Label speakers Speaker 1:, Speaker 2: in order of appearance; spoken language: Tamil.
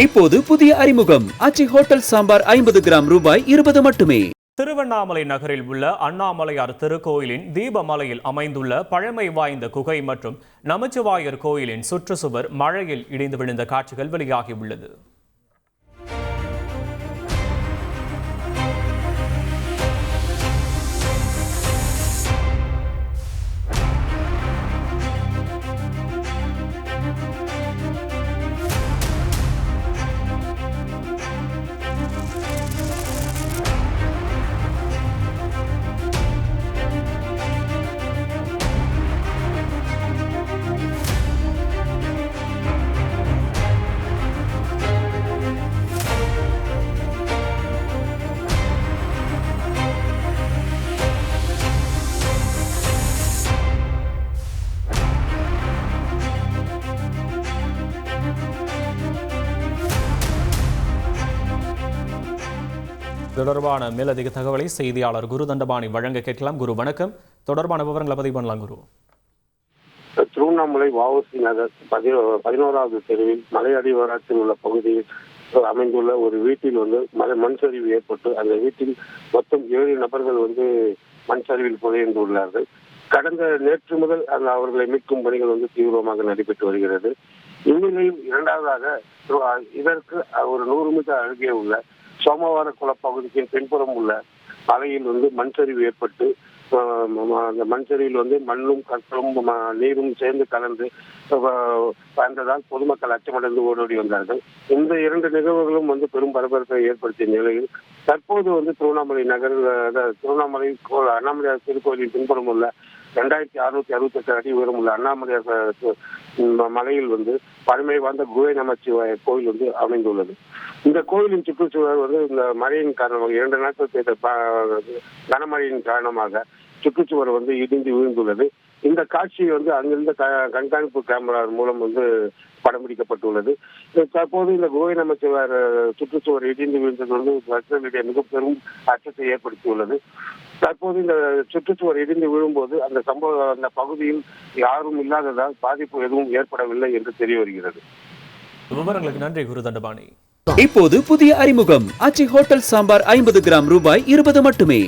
Speaker 1: இப்போது புதிய அறிமுகம் அச்சி ஹோட்டல் சாம்பார் 50 கிராம் ரூபாய் 20 மட்டுமே.
Speaker 2: திருவண்ணாமலை நகரில் உள்ள அண்ணாமலையார் திருக்கோயிலின் தீபமலையில் அமைந்துள்ள பழமை வாய்ந்த குகை மற்றும் நமச்சிவாயர் கோயிலின் சுற்றுச்சுவர் மழையில் இடிந்து விழுந்த காட்சிகள் வெளியாகியுள்ளது. தொடர்பான மேலதிக தகவலை செய்தியாளர் குரு தண்டபாணி வழங்க கேட்கலாம். குரு வணக்கம். தொடர்பான விவரங்களை பதிவு பண்ணலாம் குரு.
Speaker 3: திருவண்ணாமலை வஉசி நகர் 11வது தெருவில் மலை அடிவாரத்தில் உள்ள பகுதியில் அமைந்துள்ள ஒரு வீட்டில் மண் சரிவு ஏற்பட்டு அந்த வீட்டில் மொத்தம் 7 நபர்கள் மண் சரிவில் புதைந்துள்ளார்கள். கடந்த நேற்று முதல் அவர்களை மீட்கும் பணிகள் தீவிரமாக நடைபெற்று வருகிறது. இந்நிலையில் இரண்டாவதாக இதற்கு ஒரு 100 மீட்டர் அருகே உள்ள சோமவார குள பகுதிக்கு பின்புறம் உள்ள மலையில் மண் சரிவு ஏற்பட்டு அந்த மண் சரிவில் மண்ணும் கற்களும் நீரும் சேர்ந்து கலந்து வந்ததால் பொதுமக்கள் அச்சமடைந்து ஓடோடி வந்தார்கள். இந்த 2 நிகழ்வுகளும் பெரும் பரபரப்பை ஏற்படுத்திய நிலையில் தற்போது திருவண்ணாமலை அண்ணாமலையார் திருக்கோயிலின் பின்புறம் உள்ள 2668 அடி உயரம் உள்ள அண்ணாமலையார் மலையில் பழமை வாய்ந்த குகை நமச்சிவாயர் கோயில் அமைந்துள்ளது. இந்த கோயிலின் சுற்றுச்சுவர் இந்த மழையின் காரணமாக 2 நாட்கள் பெய்த கனமழையின் காரணமாக சுற்றுச்சுவர் இடிந்து விழுந்துள்ளது. இந்த காட்சி அங்கிருந்த கண்காணிப்பு கேமரா மூலம் படம் பிடிக்கப்பட்டுள்ளது. தற்போது இந்த குகை நமச்சிவாயர் சுற்றுச்சுவர் இடிந்து விழுந்தது மக்களிடையே மிக பெரும் அச்சத்தை ஏற்படுத்தியுள்ளது. தற்போது இந்த சுற்றுச்சுவர் இடிந்து விழும்போது அந்த பகுதியில் யாரும் இல்லாததால் பாதிப்பு எதுவும் ஏற்படவில்லை என்று தெரிய வருகிறது.
Speaker 2: விவரங்களுக்கு நன்றி குரு தண்டபாணி.
Speaker 1: இப்போது புதிய அறிமுகம் அச்சி ஹோட்டல் சாம்பார் 50 கிராம் ரூபாய் 20 மட்டுமே.